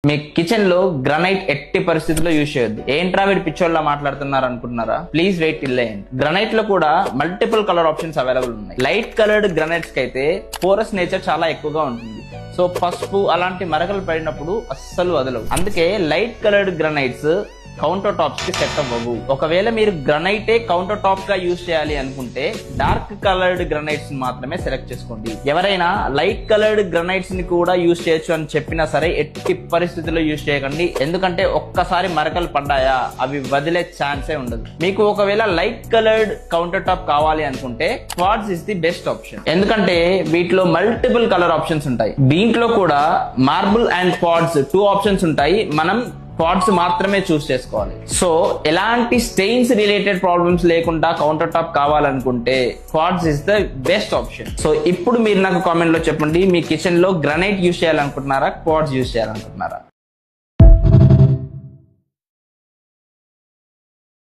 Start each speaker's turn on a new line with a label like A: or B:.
A: మీ kitchen లో granite ఎట్టి పరిస్థితుల్లో యూజ్ చేయొద్దు. ఏంట్రా వీడి పిచ్చోళ్ళ మాట్లాడుతున్నారు అనుకుంటున్నారా? Please wait till end. Granite లో కూడా మల్టిపుల్ కలర్ ఆప్షన్స్ అవైలబుల్ ఉన్నాయి. లైట్ కలర్డ్ గ్రానైట్స్ కి అయితే పోరస్ నేచర్ చాలా ఎక్కువగా ఉంటుంది. సో పసుపు అలాంటి మరకలు పడినప్పుడు అస్సలు వదలవు. అందుకే light coloured granites counter tops కి సెట్ అవ్వవు. ఒకవేళ మీరు గ్రానైటే కౌంటర్ టాప్ గా యూజ్ చేయాలి అనుకుంటే డార్క్ కలర్డ్ గ్రానైట్స్ మాత్రమే సెలెక్ట్ చేసుకోండి. ఎవరైనా లైట్ కలర్డ్ గ్రానైట్స్ ని కూడా యూజ్ చేయొచ్చు అని చెప్పినా సరే ఎట్టి పరిస్థితుల్లో యూజ్ చేయకండి. ఎందుకంటే ఒక్కసారి మరకలు పడ్డాయా అవి వదిలే ఛాన్సే ఉండదు. మీకు ఒకవేళ లైట్ కలర్డ్ కౌంటర్ టాప్ కావాలి అనుకుంటే quartz is the best option. ఎందుకంటే వీటిలో మల్టిపుల్ కలర్ ఆప్షన్స్ ఉంటాయి. దీంట్లో కూడా మార్బుల్ అండ్ క్వార్ట్జ్ 2 ఆప్షన్స్ ఉంటాయి. మనం క్వార్ట్జ్ మాత్రమే చూస్ చేసుకోవాలి. సో ఎలాంటి స్టెయిన్స్ రిలేటెడ్ ప్రాబ్లమ్స్ లేకుండా కౌంటర్ టాప్ కావాలనుకుంటే quartz is the best option. So ఇప్పుడు మీరు నాకు కామెంట్ లో చెప్పండి, మీ కిచెన్ లో గ్రానైట్ యూజ్ చేయాలనుకుంటున్నారా, క్వార్ట్జ్ యూజ్ చేయాలనుకుంటున్నారా?